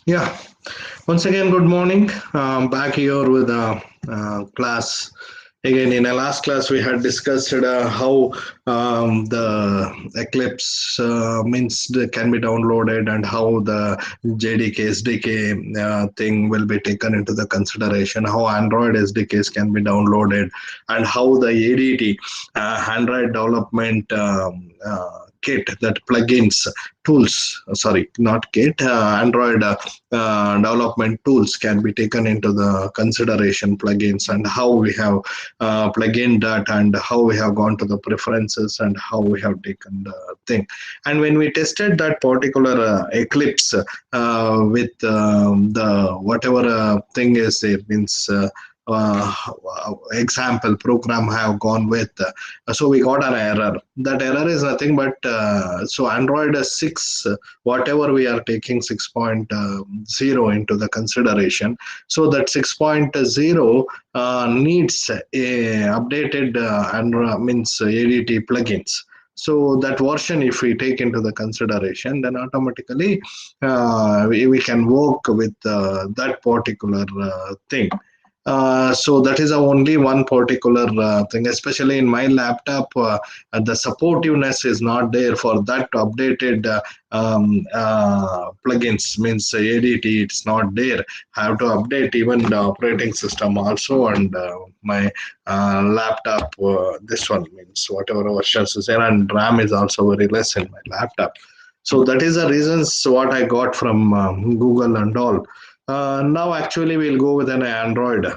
Yeah, once again, good morning. Back here with class. Again, in our last class, we had discussed how the Eclipse means can be downloaded and how the JDK, SDK thing will be taken into the consideration, how Android SDKs can be downloaded, and how the ADT, Android Development Kit, that plugins, tools, sorry, not kit, Android development tools can be taken into the consideration plugins and how we have plug-in that and how we have gone to the preferences and how we have taken the thing. And when we tested that particular Eclipse with the whatever thing is it means uh, example program have gone with so we got an error. That error is nothing but so Android 6 whatever we are taking 6.0 into the consideration, so that 6.0 needs a updated Android means ADT plugins. So that version, if we take into the consideration, then automatically we can work with that particular thing. So that is only one particular thing, especially in my laptop, the supportiveness is not there for that updated plugins, means ADT, it's not there. I have to update even the operating system also, and my laptop, this one means whatever versions is there, and RAM is also very less in my laptop. So that is the reasons what I got from Google and all. Now actually we'll go with an Android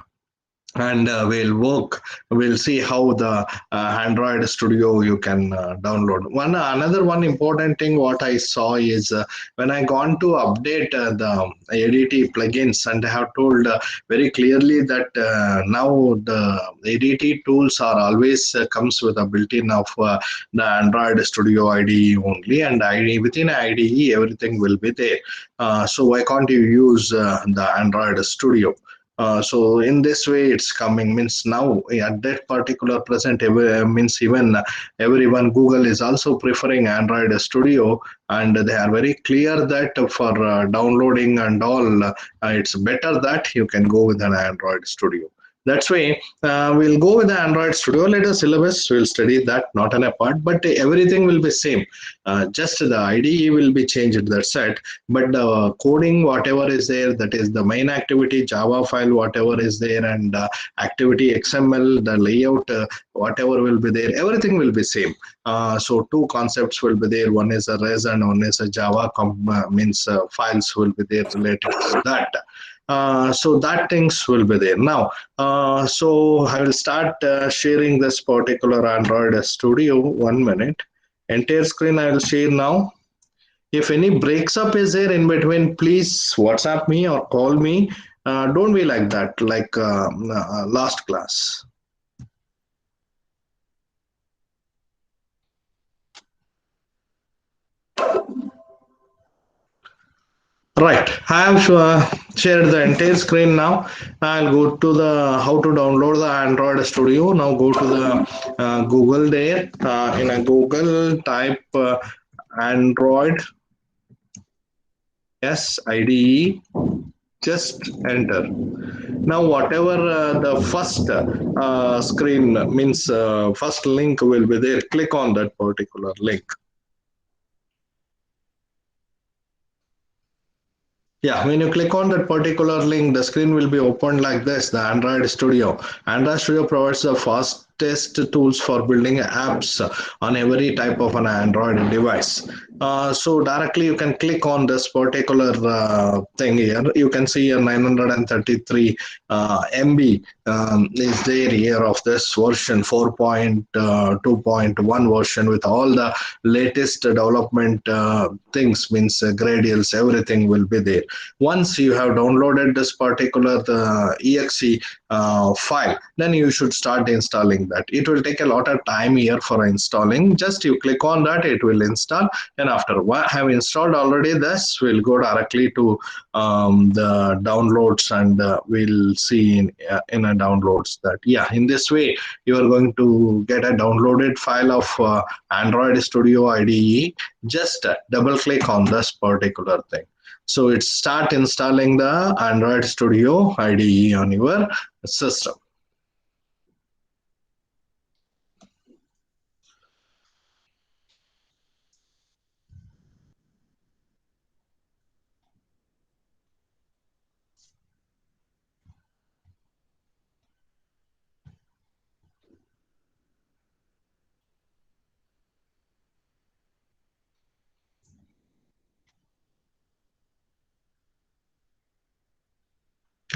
and we'll see how the Android Studio you can download. Another one important thing what I saw is when I gone to update the ADT plugins, and I have told very clearly that now the ADT tools are always comes with a built-in of the Android Studio IDE only, and IDE within IDE everything will be there. So why can't you use the Android Studio? So in this way it's coming, means now at that particular present means even everyone, Google is also preferring Android Studio, and they are very clear that for downloading and all, it's better that you can go with an Android Studio. That's why we'll go with the Android Studio. Later syllabus we'll study that, not an apart, but everything will be same. Just the IDE will be changed, that's it. But the coding whatever is there, that is the main activity Java file whatever is there, and activity XML, the layout, whatever will be there, everything will be same. So two concepts will be there, one is a res and one is a Java means files will be there related to that. So that things will be there now. So I will start sharing this particular Android Studio. 1 minute. Entire screen I will share now. If any breaks up is there in between, please WhatsApp me or call me. Don't be like that, like last class. Right, I have shared the entire screen now. I'll go to the how to download the Android Studio. Now go to the Google there. In a Google, type Android SIDE. Just enter. Now whatever the first screen means first link will be there, click on that particular link. Yeah, when you click on that particular link, the screen will be opened like this, the Android Studio. Android Studio provides the fastest tools for building apps on every type of an Android device. So directly you can click on this particular thing here. You can see a 933 MB is there here of this version 4.2.1 version with all the latest development things, means Gradials, everything will be there. Once you have downloaded this particular exe file, then you should start installing that. It will take a lot of time here for installing. Just you click on that, it will install, and after have installed already this, we'll go directly to the downloads, and we'll see in a downloads that, yeah, in this way you are going to get a downloaded file of Android Studio IDE. Just double click on this particular thing. So it start installing the Android Studio IDE on your system.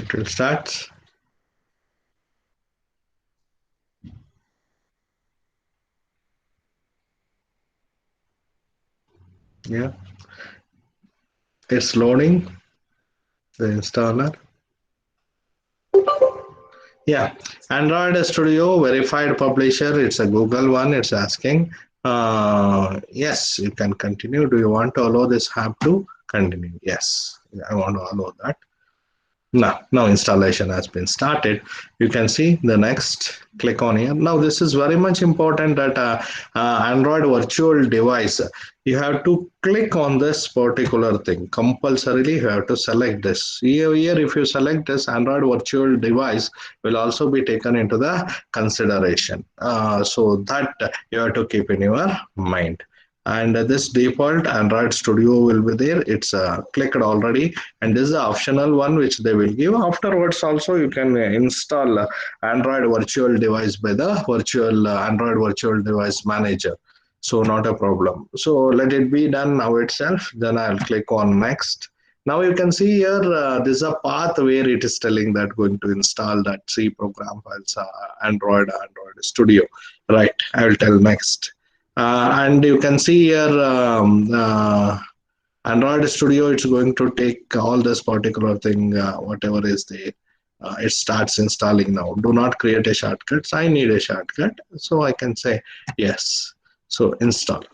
It will start. Yeah, it's loading the installer. Yeah, Android Studio verified publisher. It's a Google one. It's asking. Yes, you can continue. Do you want to allow this app to continue? Yes, I want to allow that. Now installation has been started. You can see the next. Click on here. Now this is very much important that Android virtual device. You have to click on this particular thing. Compulsorily, you have to select this. Here, if you select this, Android virtual device will also be taken into the consideration. So that you have to keep in your mind. And this default Android Studio will be there. It's clicked already, and this is the optional one which they will give. Afterwards also you can install Android virtual device by the virtual Android virtual device manager. So not a problem. So let it be done now itself. Then I'll click on next. Now you can see here this is a path where it is telling that going to install that C program files, Android Studio. Right. I will tell next. And you can see here Android Studio, it's going to take all this particular thing, whatever is there. It starts installing now. Do not create a shortcut. I need a shortcut. So I can say yes. So install.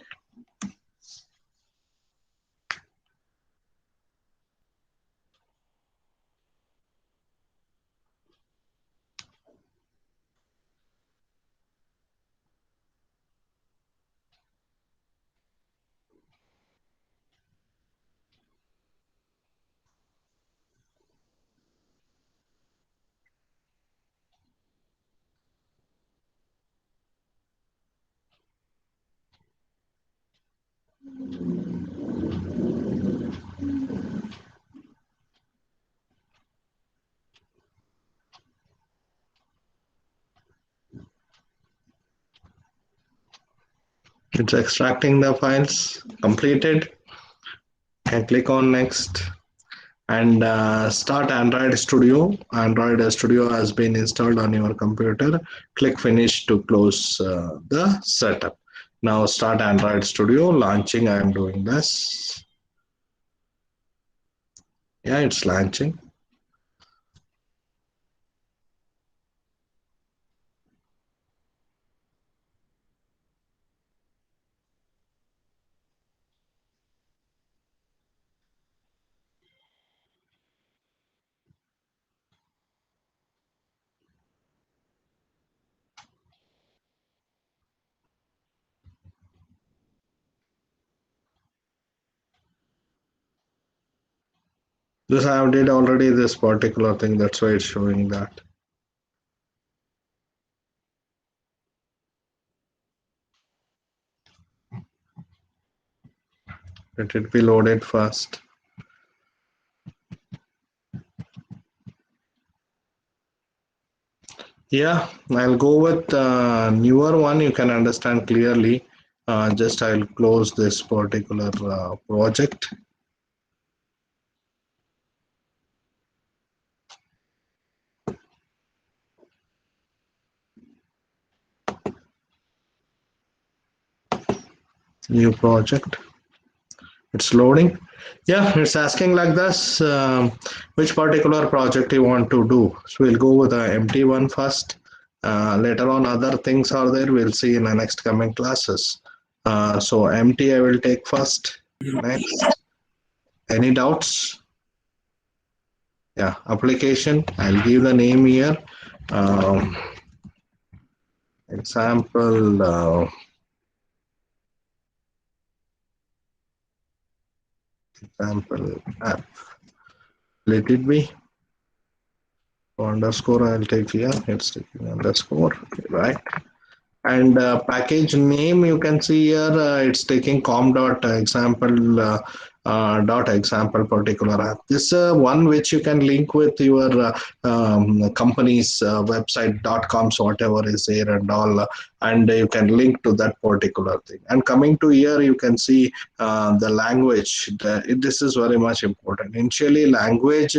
It's extracting the files. Completed. Can click on next. And start Android Studio. Android Studio has been installed on your computer. Click finish to close the setup. Now start Android Studio. Launching. I am doing this. Yeah, it's launching. This I have did already this particular thing. That's why it's showing that. Let it be loaded first. Yeah, I'll go with newer one. You can understand clearly. Just I'll close this particular project. New project. It's loading. Yeah, it's asking like this, which particular project you want to do. So we'll go with the empty one first. Later on, other things are there. We'll see in the next coming classes. So empty I will take first. Next. Any doubts? Yeah, application. I'll give the name here. Um, Example. Example app. Let it be underscore. I'll take here. It's taking underscore. Okay, right. And package name you can see here, it's taking com dot example dot example particular app. This one which you can link with your company's website dot coms whatever is there and all, and you can link to that particular thing. And coming to here you can see the language. This is very much important. Initially language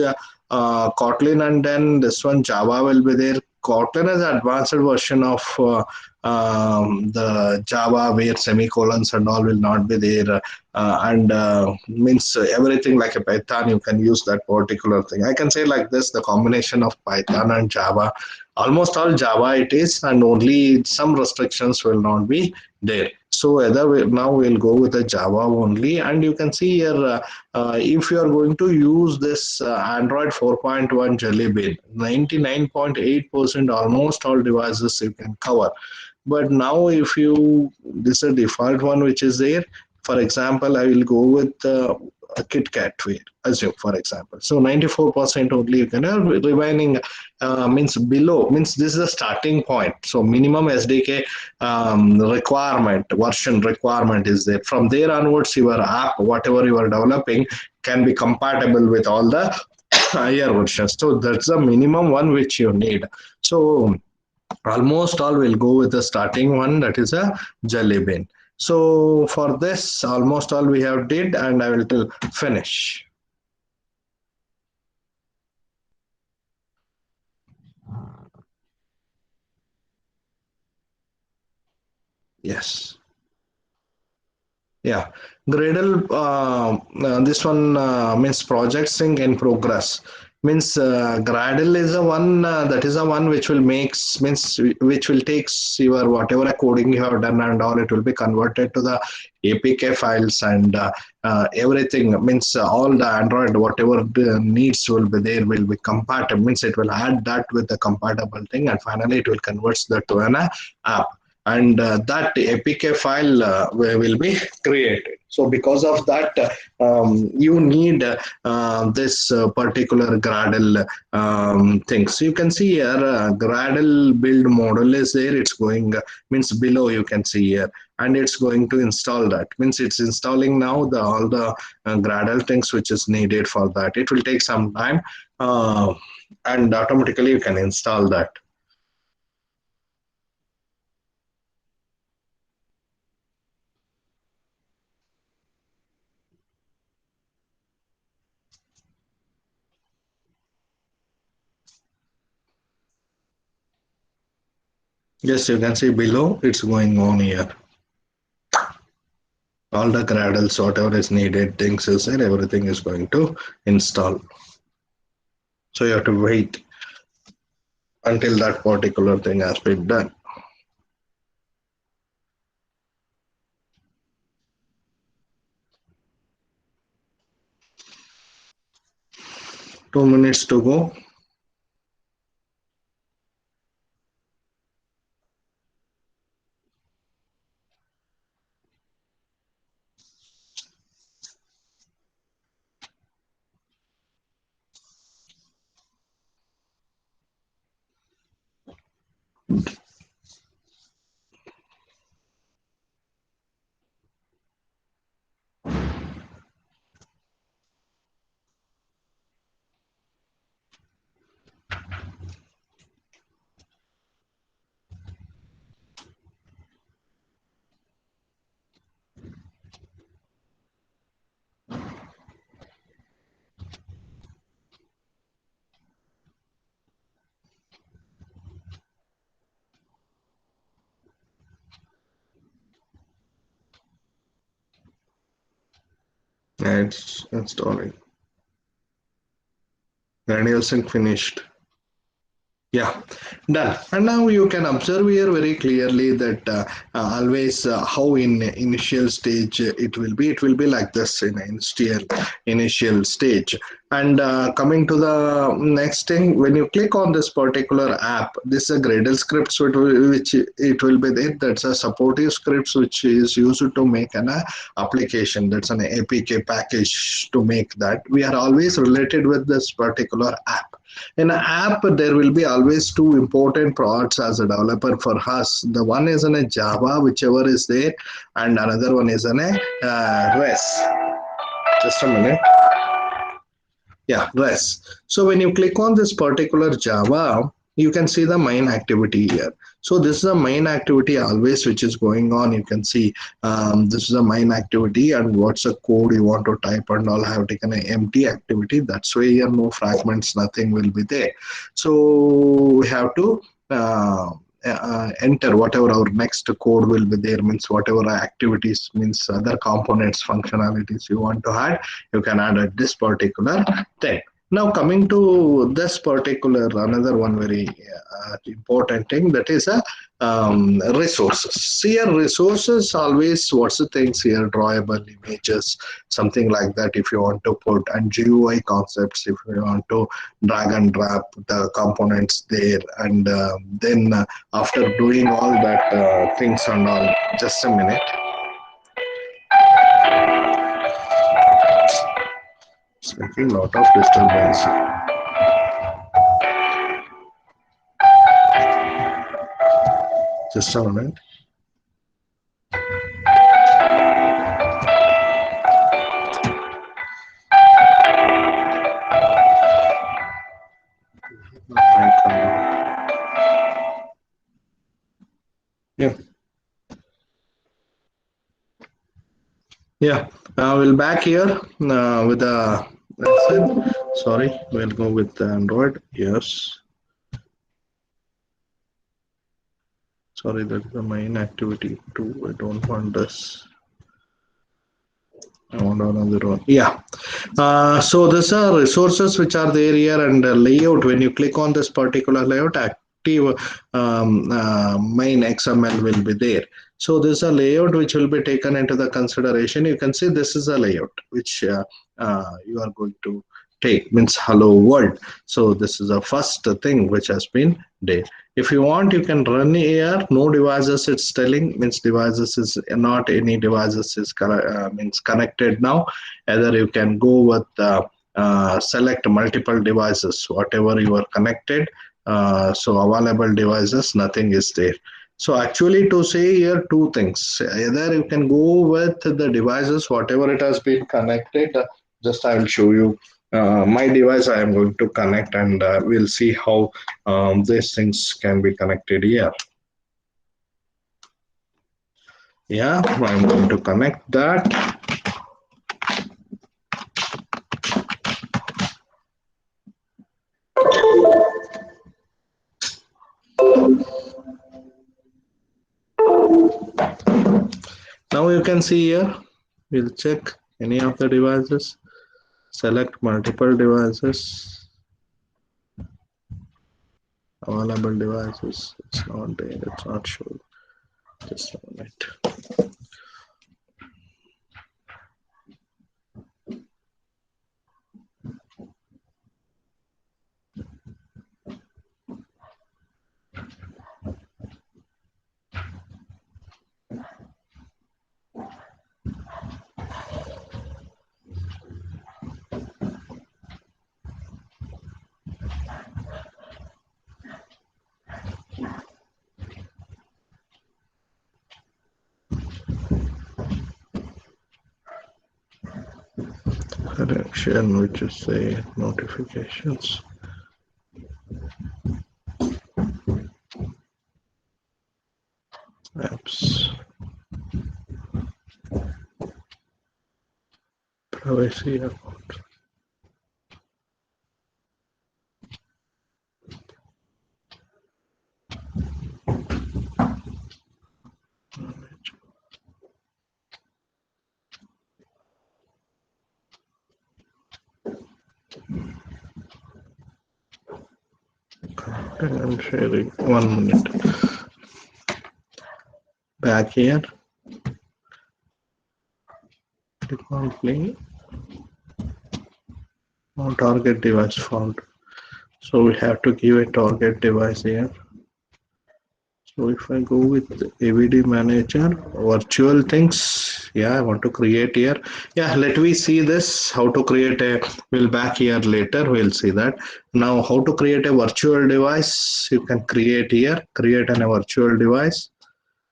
Kotlin, and then this one Java will be there. Kotlin is an advanced version of the Java where semicolons and all will not be there, and means everything like a Python you can use that particular thing. I can say like this: the combination of Python and Java, almost all Java it is, and only some restrictions will not be there. So either way, now we'll go with the Java only, and you can see here if you are going to use this Android 4.1 Jelly Bean, 99.8% almost all devices you can cover. But now if you, this is a default one which is there. For example, I will go with a KitKat way, assume for example. So 94% only you can have. Remaining means below, means this is the starting point. So minimum SDK requirement, version requirement is there. From there onwards, your app, whatever you are developing, can be compatible with all the higher versions. So that's the minimum one which you need. So almost all will go with the starting one, that is a Jelly Bean. So for this almost all we have did, and I will till finish. Yes. Yeah, Gradle. This one means projecting in progress. Means Gradle is the one that is the one which will makes, means which will takes your whatever coding you have done and all, it will be converted to the APK files, and everything, means all the Android whatever the needs will be there will be compatible. Means it will add that with the compatible thing, and finally it will convert that to an app, and that APK file will be created. So because of that, you need this particular Gradle things. You can see here Gradle build model is there. It's going means below you can see here, and it's going to install that. Means it's installing now the all the Gradle things which is needed for that. It will take some time, and automatically you can install that. Yes, you can see below it's going on here. All the Gradles, whatever is needed, things is there, everything is going to install. So you have to wait until that particular thing has been done. Two minutes to go. It's installing. Gradle sync finished. Yeah, done. And now you can observe here very clearly that always how in initial stage it will be. It will be like this in initial stage. And coming to the next thing, when you click on this particular app, this is a Gradle scripts which it will be there. That's a supportive scripts which is used to make an application. That's an APK package to make that. We are always related with this particular app. In an app there will be always two important parts as a developer for us. The one is in a Java, whichever is there, and another one is in a res. Just a minute. Yeah, res. So when you click on this particular Java, you can see the main activity here. So this is a main activity always which is going on. You can see this is a main activity, and what's the code you want to type and all. Have taken an empty activity. That's why here no fragments, nothing will be there. So we have to enter whatever our next code will be there, means whatever activities, means other components, functionalities you want to add, you can add at this particular thing. Now coming to this particular, another one very important thing, that is a resources. Here resources always, what's the things here, drawable images, something like that if you want to put, and GUI concepts if you want to drag and drop the components there, and then after doing all that things and all. Just a minute. It's making a lot of disturbance. Just a minute. Yeah. Yeah. We'll back here with the lesson. Sorry, we'll go with Android. Yes. Sorry, that's the main activity too. I don't want this. I want another one. Yeah. So these are resources which are there here, and layout. When you click on this particular layout, active main XML will be there. So this is a layout which will be taken into the consideration. You can see this is a layout which you are going to take, means hello world. So this is the first thing which has been there. If you want, you can run here. No devices, it's telling, means devices is not any devices is means connected now. Either you can go with select multiple devices, whatever you are connected. So available devices, nothing is there. So actually to say here two things, either you can go with the devices, whatever it has been connected. Just I will show you my device I am going to connect, and we'll see how these things can be connected here. Yeah, I'm going to connect that. Now you can see here, we'll check any of the devices, select multiple devices, available devices. It's not there, it's not showing. Just a minute. Connection, which is say notifications. Apps. Privacy account. I'm sharing 1 minute. Back here, click on play. No target device found. So we have to give a target device here. So if I go with AVD manager, virtual things, yeah, I want to create here. Yeah, let me see this, how to create a, we'll back here later, we'll see that. Now how to create a virtual device, you can create here, create a virtual device.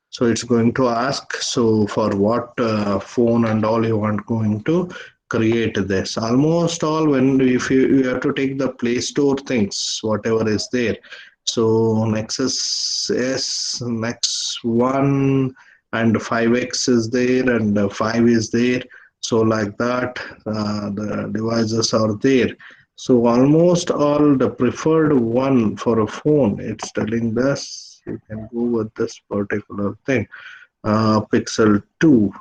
So it's going to ask, so for what phone and all you want going to create this. Almost all when if you have to take the Play Store things, whatever is there. So Nexus S, Nex 1 and 5X is there and 5 is there. So like that, the devices are there. So almost all the preferred one for a phone, it's telling this, you can go with this particular thing. Pixel 2,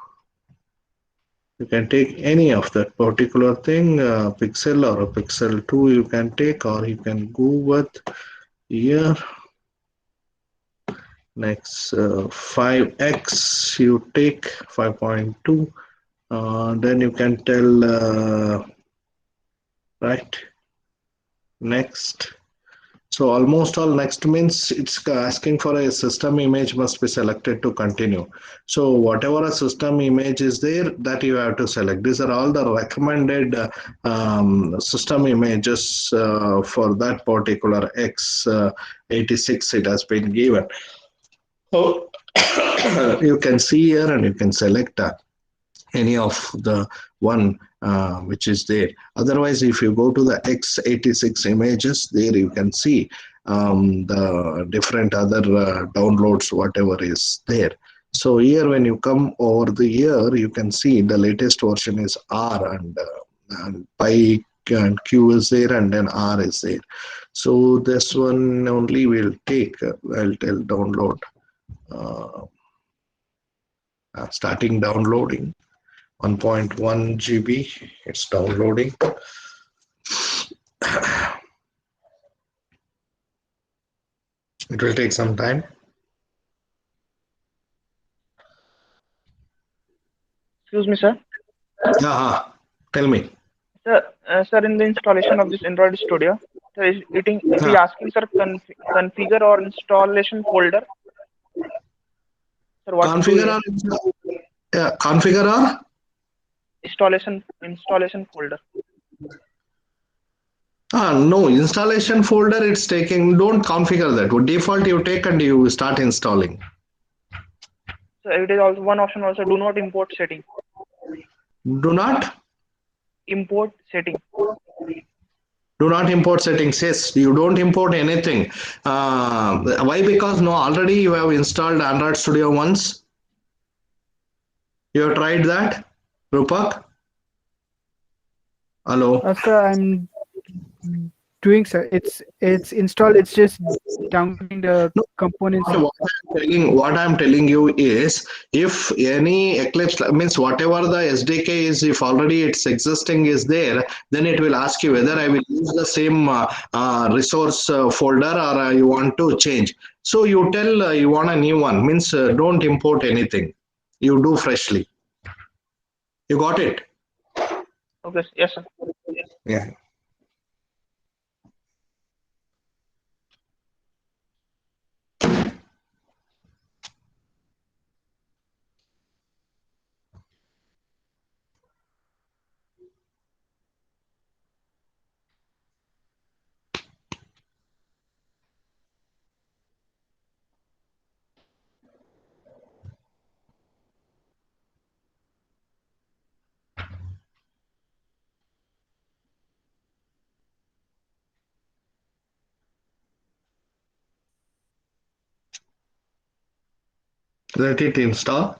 you can take any of that particular thing, Pixel or a Pixel 2 you can take, or you can go with here. Next 5X you take 5.2, then you can tell right next. So almost all next means it's asking for a system image must be selected to continue. So whatever a system image is there, that you have to select. These are all the recommended system images for that particular X86 it has been given. So you can see here and you can select any of the one which is there. Otherwise, if you go to the x86 images, there you can see the different other downloads, whatever is there. So here, when you come over the year, you can see the latest version is R and Pi and Q is there, and then R is there. So this one only will take. I'll tell download. Uh, Starting downloading. 1.1 GB. It's downloading. It will take some time. Excuse me, sir. Yeah, tell me. Sir, in the installation of this Android Studio, sir, it is Yeah, asking, sir, configure or installation folder. Sir, what to do configure here? or yeah, configure or Installation folder. no installation folder. It's taking. Don't configure that. Default you take and you start installing. So it is also one option also. Do not import setting. Do not Import setting. do not import settings. Yes, you don't import anything. Why? Because no, already you have installed Android Studio once. You have tried that, Rupak. Hello. Sir, I'm doing, sir. It's installed. It's just downloading the No, components. what I'm telling you is if any Eclipse means whatever the SDK is, if already it's existing is there, then it will ask you whether I will use the same resource folder or you want to change. So you tell you want a new one, means don't import anything. You do freshly. You got it? Okay. Yes, sir. Yeah. Let it install.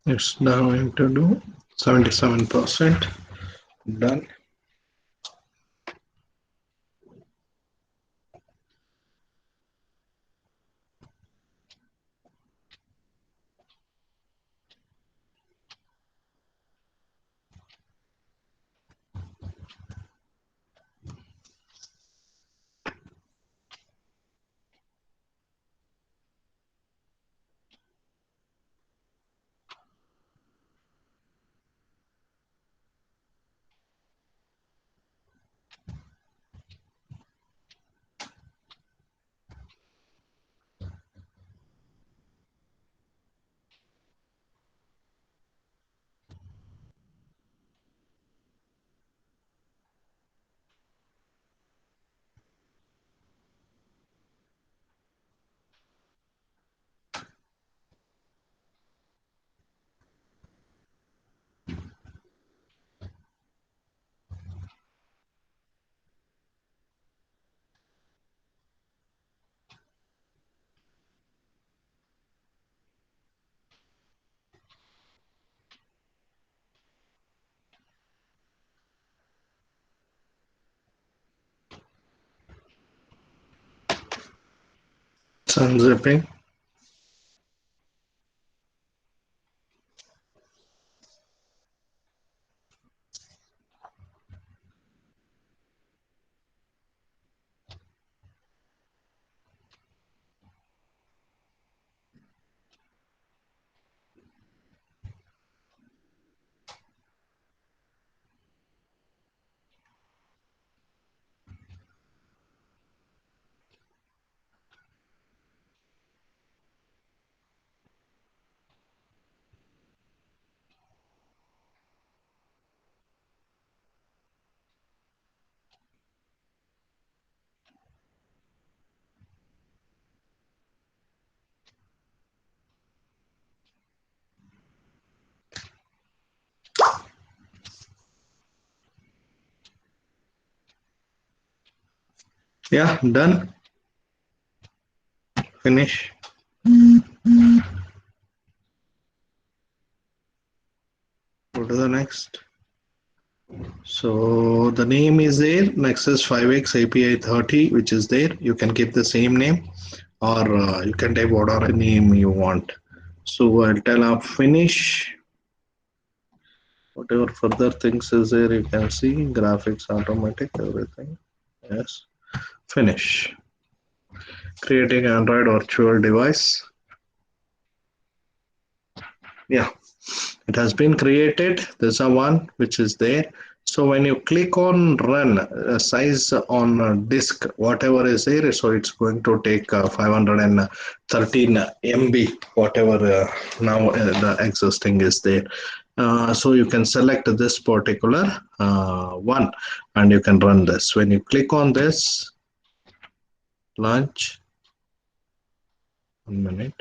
It's going to do 77%. Done. It's unzipping. Yeah, done. Finish. Go to the next. So the name is there. Nexus 5x API 30, which is there. You can keep the same name, or you can type whatever name you want. So I'll tell up finish. Whatever further things is there, you can see graphics, automatic, everything. Yes. Finish. Creating Android virtual device. Yeah, it has been created. There's a one which is there. So when you click on run, size on disk, whatever is there, so it's going to take 513 MB, whatever now the existing is there. So you can select this particular one and you can run this. When you click on this, launch, 1 minute.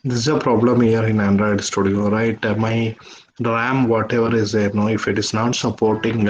This is a problem here in Android Studio, right? My RAM, whatever is there, no, if it is not supporting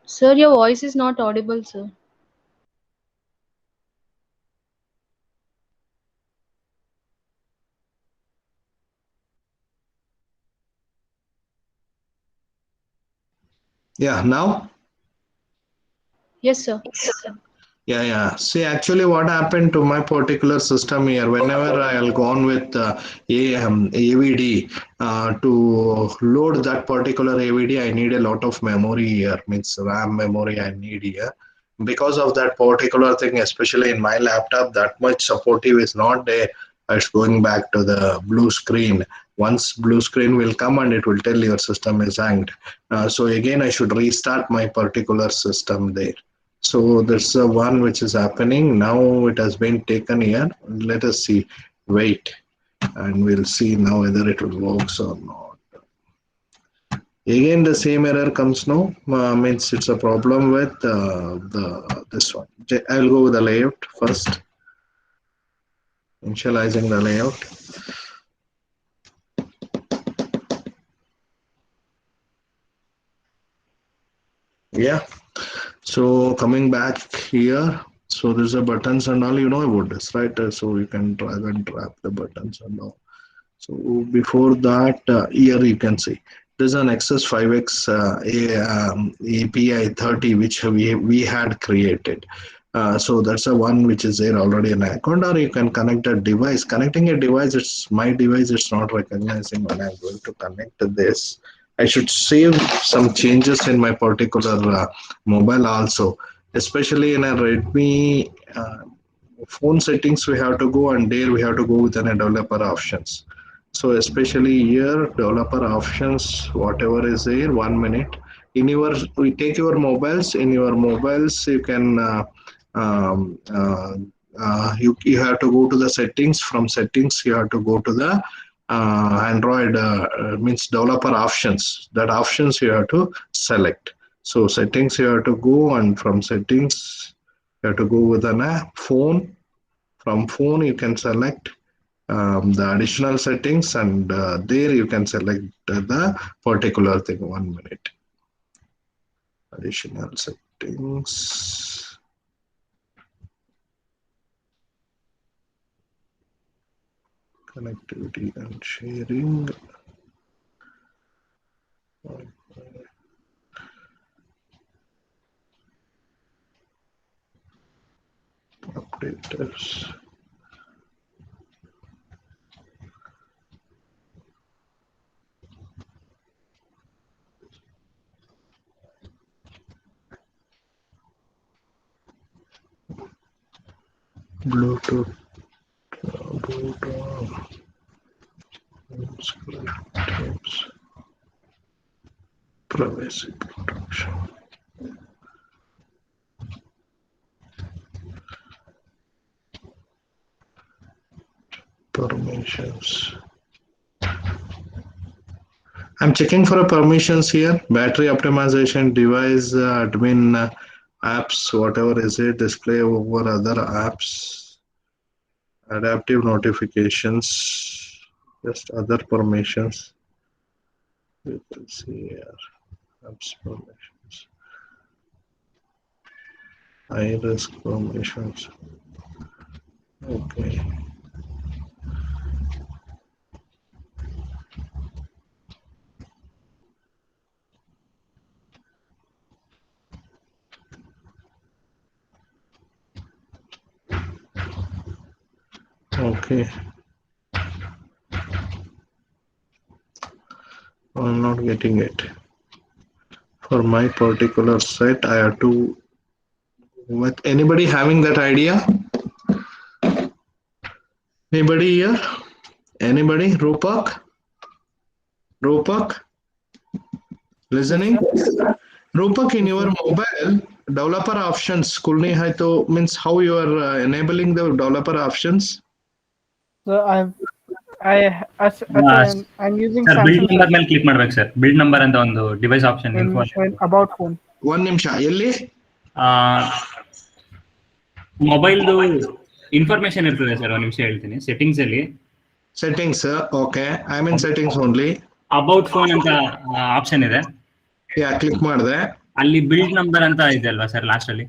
Sir, your voice is not audible, sir. Yeah, now? Yes, sir. Yeah. See, actually, what happened to my particular system here, whenever I'll go on with AVD, to load that particular AVD, I need a lot of memory here, means RAM memory I need here. Because of that particular thing, especially in my laptop, that much supportive is not there. It's going back to the blue screen. Once blue screen will come and it will tell your system is hanged. So again, I should restart my particular system there. So that's the one which is happening. Now it has been taken here. Let us see. Wait. And we'll see now whether it will works or not. Again, the same error comes now. Means it's a problem with this one. I'll go with the layout first. Initializing the layout. Yeah. So coming back here, so there's a buttons and all, you know about this, right? So you can drag and drop the buttons and all. So before that, here you can see there's an Access 5x API 30 which we had created. So that's the one which is there already in account, or you can connect a device. Connecting a device, it's my device, it's not recognizing when I'm going to connect to this. I should save some changes in my particular mobile also, especially in a Redmi phone settings. We have to go, and there we have to go with an developer options. So especially here, developer options, whatever is there, 1 minute. In your, we take your mobiles. In your mobiles, you can um, uh, you have to go to the settings. From settings, you have to go to the Android means developer options. That options you have to select. So settings you have to go, and from settings you have to go with an phone. From phone you can select the additional settings, and there you can select the particular thing. 1 minute. Additional settings. Connectivity and sharing. Updaters. Bluetooth. Tips. Privacy protection. Permissions. I'm checking for a permissions here. Battery optimization, device admin, apps, whatever is it, display over other apps, adaptive notifications, just other permissions. You can see here, apps permissions, high risk permissions. Okay. Okay. I'm not getting it. For my particular set, I have to. With anybody having that idea? Anybody here? Anybody? Rupak? Rupak? Yes, Listening? sir. Rupak, in Yes, your sir. mobile, developer options, kulni hai to means how you are enabling the developer options? So I'm using sir build Samsung, sir. Number ಮೇಲೆ click ಮಾಡ್ಬೇಕು sir. Build number ಅಂತ ಒಂದು device option info In about phone. One ನಿಮಿಷ ಎಲ್ಲಿ ಮೊಬೈಲ್ದು information ಇರ್ತದೆ sir. ಒಂದು ನಿಮಿಷ ಹೇಳ್ತೀನಿ. ಸೆಟ್ಟಿಂಗ್ಸ್ ಅಲ್ಲಿ settings, okay, I'm in settings only. About phone ಅಂತ ಆಪ್ಷನ್ ಇದೆ. Yeah, click ಮಾಡಿದೆ. ಅಲ್ಲಿ ಬಿಲ್ಡ್ ನಂಬರ್ ಅಂತ ಇದೆ ಅಲ್ವಾ ಸರ್ ಲಾಸ್ಟ್ ಅಲ್ಲಿ?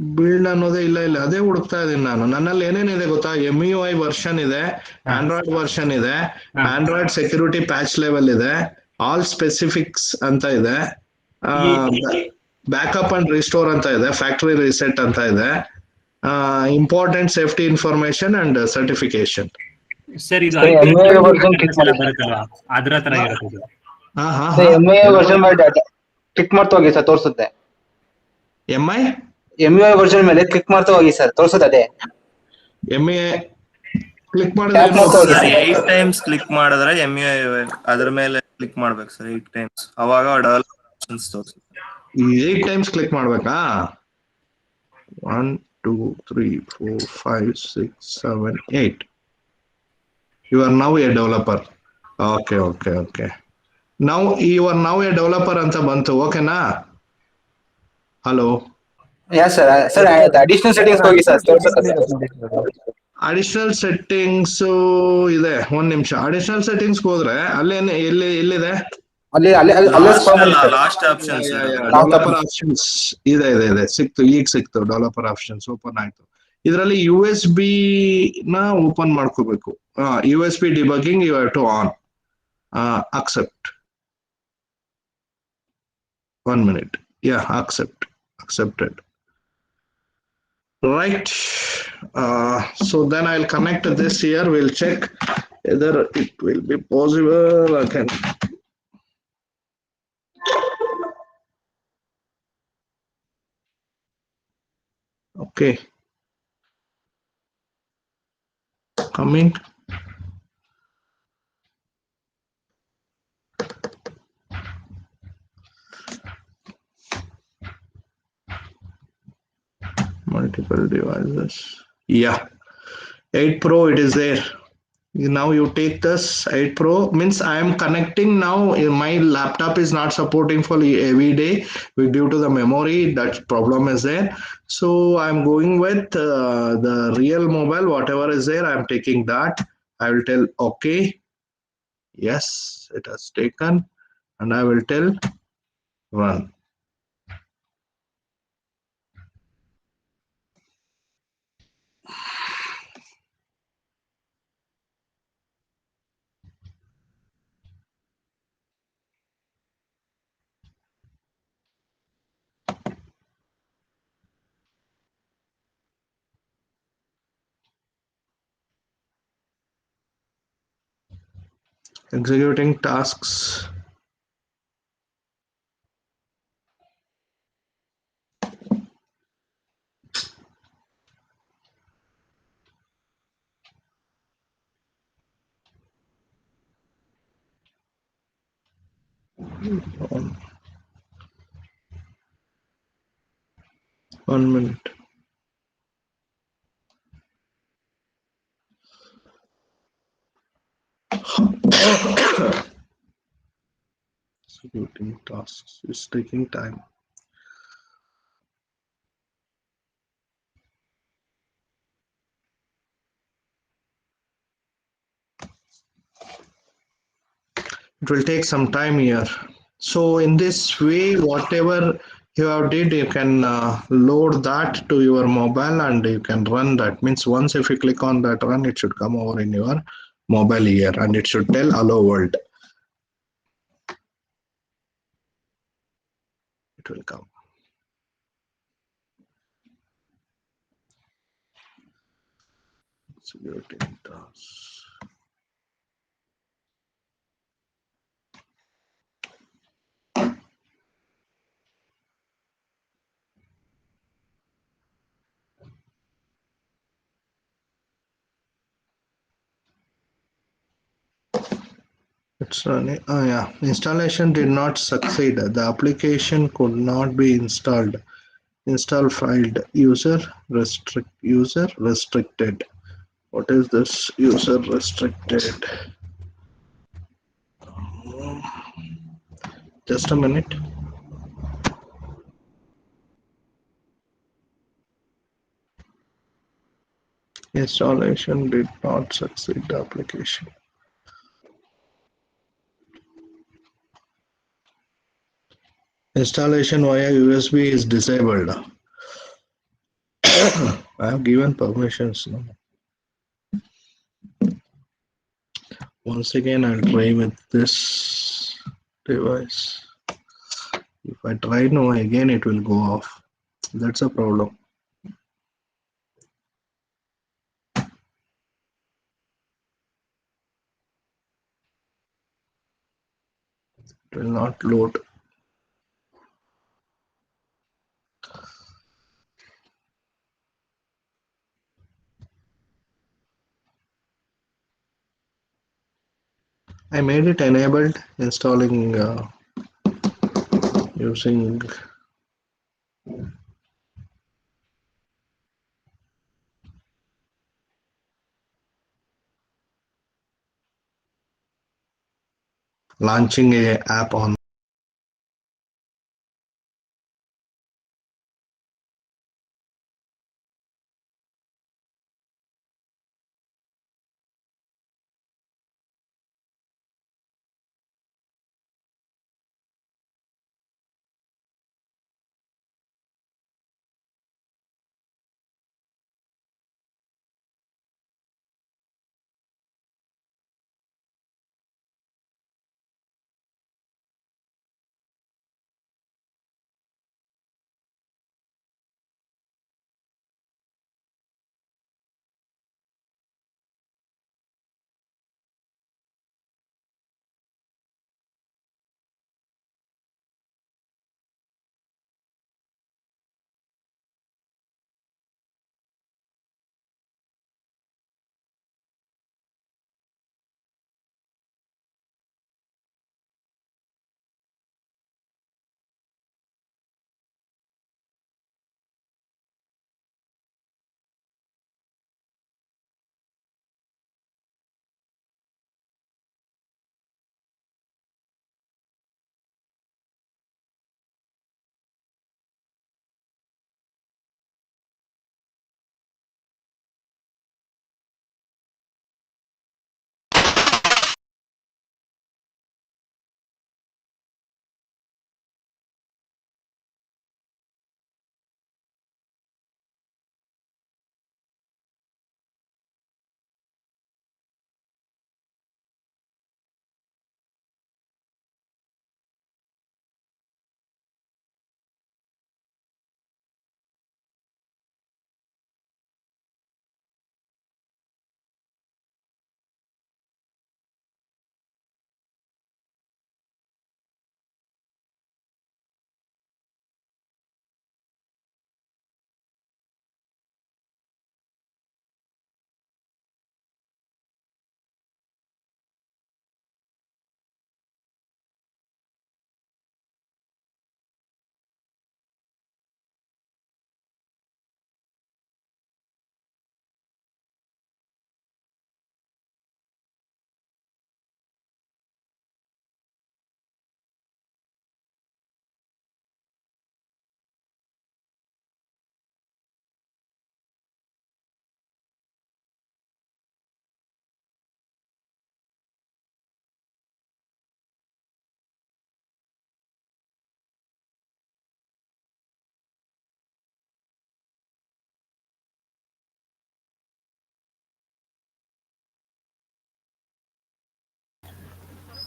ಬಿಲ್ಡ್ ಅನ್ನೋದೇ ಇಲ್ಲ, ಅದೇ ಹುಡುಕ್ತಾ ಇದೀನಿ ನಾನು. ನನ್ನಲ್ಲಿ ಏನೇನಿದೆ ಗೊತ್ತಾ? MUI ವರ್ಷನ್ ಇದೆ, ಆಂಡ್ರಾಯ್ಡ್ ವರ್ಷನ್ ಇದೆ, ಆಂಡ್ರಾಯ್ಡ್ ಸೆಕ್ಯೂರಿಟಿ ಪ್ಯಾಚ್ ಲೆವೆಲ್ ಇದೆ, ಆಲ್ ಸ್ಪೆಸಿಫಿಕ್ಸ್ ಅಂತ ಇದೆ, ಬ್ಯಾಕಪ್ ಅಂಡ್ ರಿಸ್ಟೋರ್ ಅಂತ ಇದೆ, ಫ್ಯಾಕ್ಟರಿ ರಿಸೆಟ್ ಅಂತ ಇದೆ, important safety information and certification. Sir ಇದು Sir, MII version click ಎಲ್ಲ ಮಾಡಿ. ಬರುತ್ತಲ್ವಾ ಅದ್ರ ತರ ಇರುತ್ತೆ ಇದು. MII ವರ್ಷನ್ ಮೇಲೆ ಕ್ಲಿಕ್ ಮಾಡ್ತಾ ಹೋಗಿ ಸರ್, ತೋರಿಸುತ್ತೆ. MII ವರ್ಷನ್ ಮೇಲೆ ಕ್ಲಿಕ್ ಮಾಡ್ತಾ ಹೋಗಿ ಸರ್, ತೋರಿಸುತ್ತೆ ಅದೇ. MII ಕ್ಲಿಕ್ Tap ಮಾಡಿದ್ರೆ ಮಾಡ್ತಾ ಹೋಗಿ ಸರ್ ಸರ್. 8 ಟೈಮ್ಸ್ ಕ್ಲಿಕ್ ಮಾಡಿದ್ರೆ MUI ಅದ್ರ ಮೇಲೆ ಕ್ಲಿಕ್ ಮಾಡ್ಬೇಕು ಸರ್ 8 ಟೈಮ್ಸ್, ಅವಾಗ ಡೆವಲಪರ್ ಆಪ್ಷನ್ಸ್ ತೋರಿಸುತ್ತೆ. 8 ಟೈಮ್ಸ್ ಕ್ಲಿಕ್ ಮಾಡ್ಬೇಕಾ? 1 2 3 4 5 6 7 8. You are now a developer. Okay. Now you are now a developer ಅಂತ ಬಂತು. ಓಕೆನಾ? Hello. Yes sir. Sir, additional settings ಹೋಗಿ ಸರ್, ತೋರಿಸುತ್ತೆ ಸರ್. ಅಡಿಷನಲ್ ಸೆಟ್ಟಿಂಗ್ಸ್ ಇದೆ. ಒಂದ್ ನಿಮಿಷ. ಅಡಿಷನಲ್ ಸೆಟ್ಟಿಂಗ್ಸ್ ಹೋದ್ರೆ ಅಲ್ಲೇನೆ ಎಲ್ಲಿದೆ? ಅಲ್ಲೇ ಸ್ಕ್ರಾಲ್ ಮಾಡಿ sir. Last options developer options ಇದೆ. ಸಿಕ್ತು ಡೆವಲಪರ್ ಆಪ್ಷನ್ಸ್ ಓಪನ್ ಆಯ್ತು. ಇದರಲ್ಲಿ USB ನ ಓಪನ್ ಮಾಡ್ಕೋಬೇಕು. USB debugging you have to on. Accept. 1 minute. Yeah, accepted. Right. So then I'll connect this here. We'll check whether it will be possible. I can. Okay. Coming. Multiple devices. Yeah. 8 Pro, it is there. Now you take this 8 Pro, means I am connecting now. My laptop is not supporting for every day due to the memory. That problem is there. So I'm going with the real mobile, whatever is there. I'm taking that. I will tell okay. Yes, it has taken, and I will tell run. Executing tasks. One minute. Executing tasks is taking time. It will take some time here. So in this way, whatever you have did, you can load that to your mobile and you can run that. Means once if you click on that run, it should come over in your mobile here and it should tell hello world. It will come. Executing tasks. It's running. Yeah, installation did not succeed. The application could not be installed. Install failed. User restricted. What is this? User restricted. Just a minute. Installation did not succeed. The application. Installation via USB is disabled. I have given permissions. No? Once again, I'll try with this device. If I try now, again it will go off. That's a problem. It will not load. I made it enabled installing using launching a app on.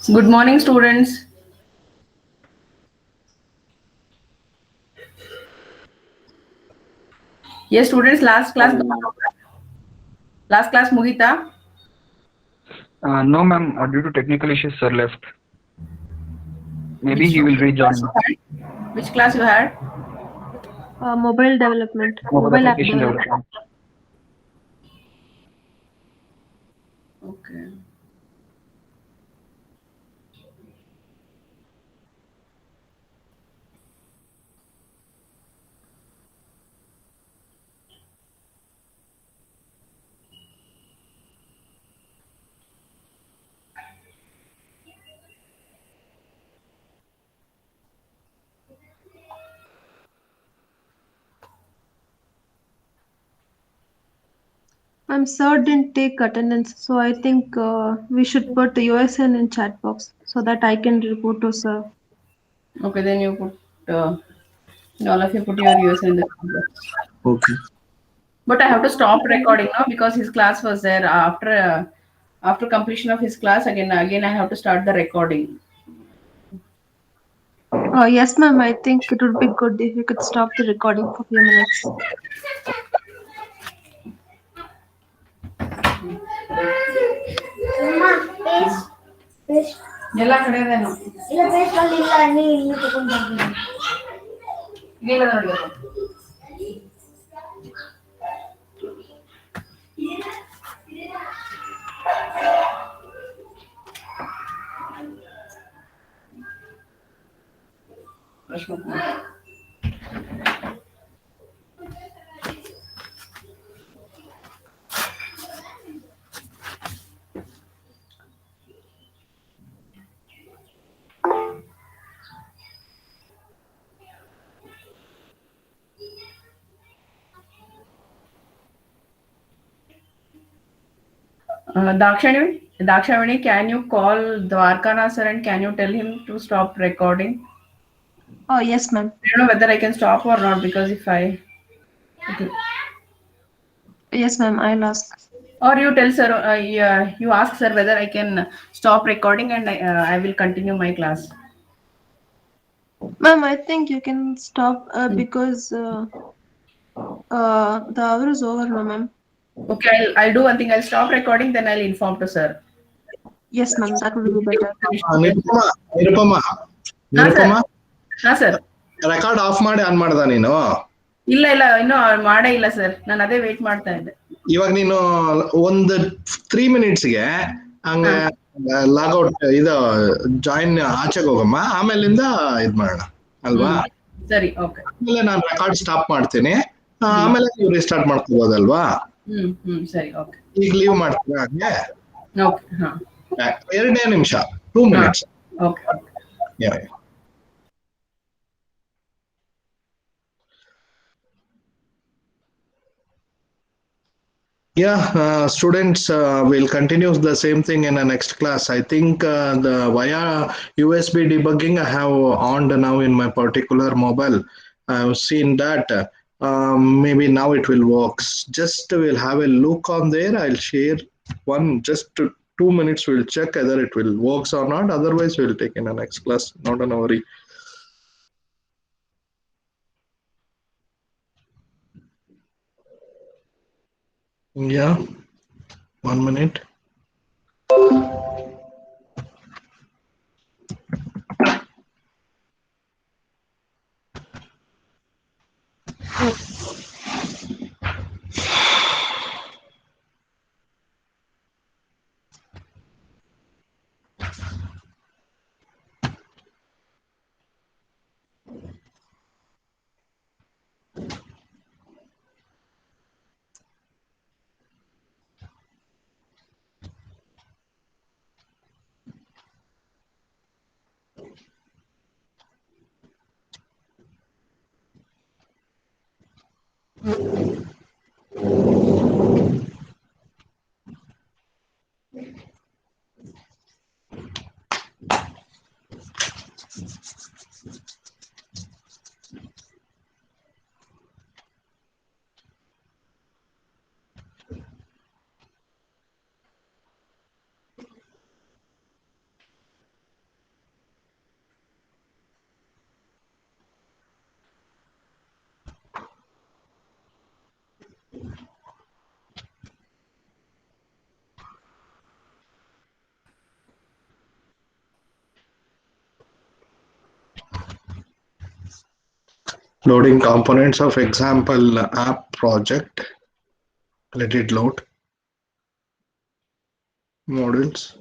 Good morning, students. Yes, students, last class Mugita. No, ma'am. Due to technical issues, sir left. Maybe he will rejoin. Which class you had? Mobile development. Mobile App application development. development. Okay. Sir didn't take attendance, so I think we should put the USN in chat box so that I can report to sir. Okay, then you put all of you put your user in the comment box. Okay. But I have to stop recording now because his class was there after completion of his class. Again, I have to start the recording. Yes, ma'am. I think it would be good if you could stop the recording for a few minutes. ಎಲ್ಲ ಕಡೆ ಅದೇನು ಇಲ್ಲ ನೋಡಿ ಅದು. Dakshavani, can you call Dwarkana sir and can you tell him to stop recording? Yes, ma'am. I don't know whether I can stop or not because if I. Okay. Yes, ma'am. I'll ask. Or you tell sir, you ask sir whether I can stop recording and I will continue my class. Ma'am, I think you can stop because the hour is over now, ma'am. Okay, I'll do one thing. I'll stop recording, then I'll inform to sir. Yes, ma'am. That would be better. ನಿರುಪಮ ಹಾ sir record of ಮಾಡಿ on ಮಾಡ್ದ ನೀನು? ಇಲ್ಲ ಇನ್ನೂ ಮಾಡೇ ಇಲ್ಲ sir, ನಾನು ಅದೇ ವೇಟ್ ಮಾಡ್ತಾ ಇದ್ದೆ. ಇವಾಗ ನೀನು ಒಂದು 3 ಮಿನಿಟ್ಸ್ಗೆ ಹಂಗ ಲಾಗೌಟ್ ಇದು ಜಾಯಿನ್ ಆಚೆಗೆ ಹೋಗಮ್ಮ, ಆಮೇಲಿಂದ ಇದ್ ಮಾಡೋಣ ಅಲ್ವಾ? ಸರಿ, ಓಕೆ. ಆಮೇಲೆ ನಾನು ರೆಕಾರ್ಡ್ ಸ್ಟಾಪ್ ಮಾಡ್ತೀನಿ, ಆಮೇಲೆ ನೀವು ರಿಸ್ಟಾರ್ಟ್ ಮಾಡ್ಕೋಬೋದಲ್ವಾ? ಸರಿ, ಓಕೆ. ಈಗ ಲೀವ್ ಮಾಡ್ತೀರಾ ಹಂಗೆ? ಓಕೆ, ಹಾ. 2 ನಿಮಿಷ, 2 minutes. Okay. Students will continue the same thing in the next class. I think the via USB debugging I have on now in my particular mobile. I have seen that. Maybe now it will work. Just we'll have a look on there. I'll share just 2 minutes. We'll check whether it will works or not. Otherwise, we'll take in the next class. Not an worry. Yeah. 1 minute. Loading components of example app project. Let it load. Modules.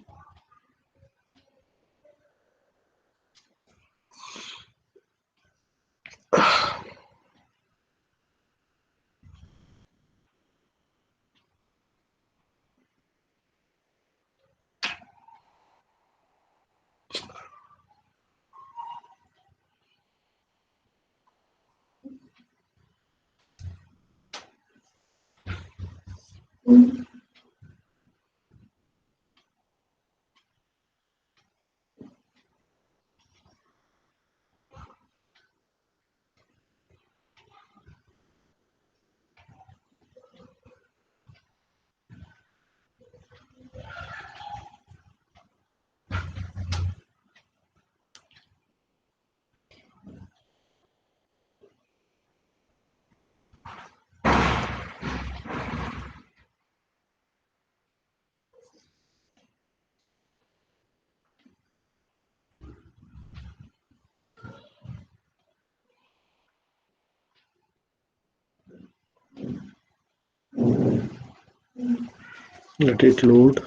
Let it load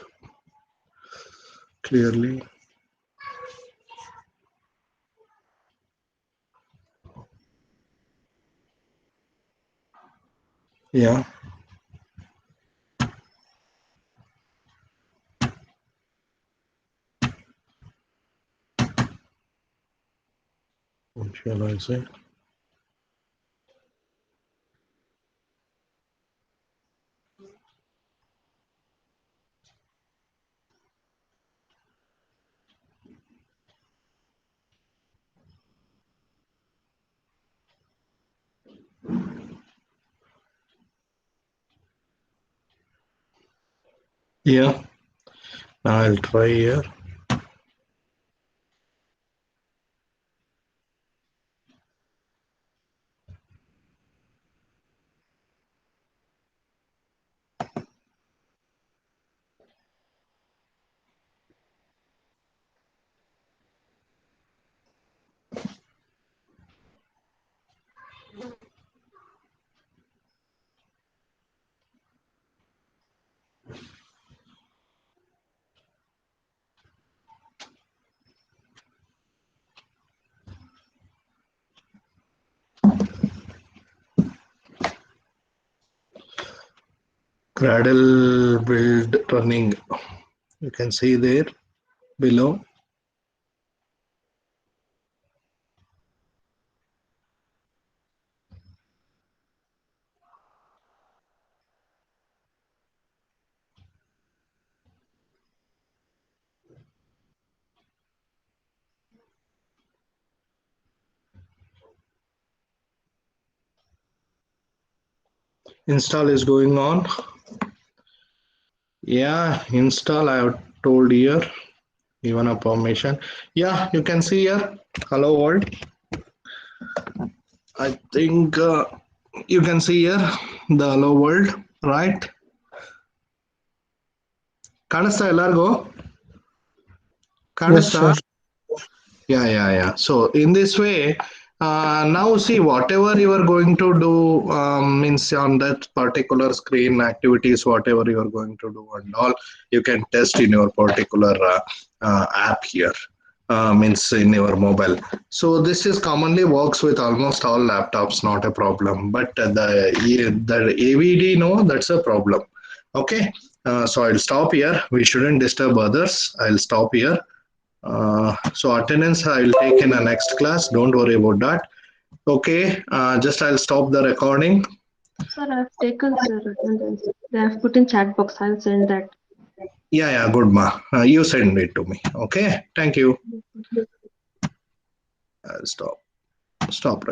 clearly. Yeah. What shall I say? Yeah. Now I'll try here. Cradle build running. You can see there below. Install is going on. Yeah, install I have told here. Given a permission. Yeah, you can see here. Hello world. I think you can see here the hello world, right? ಕಾಣಿಸ್ತಾ ಎಲ್ಲರಿಗೂ ಕಾಣಿಸ್ತಾ yeah so in this way now see whatever you are going to do means on that particular screen activities whatever you are going to do and all you can test in your particular app here means in your mobile. So this is commonly works with almost all laptops, not a problem, but the AVD no, that's a problem. Okay, so I'll stop here, we shouldn't disturb others. I'll stop here. So attendance I'll take in the next class. Don't worry about that. Okay, just I'll stop the recording. Sir, I've taken sir attendance. They have put in chat box. I'll send that. Yeah, good ma. You send it to me. Okay, thank you. I'll stop.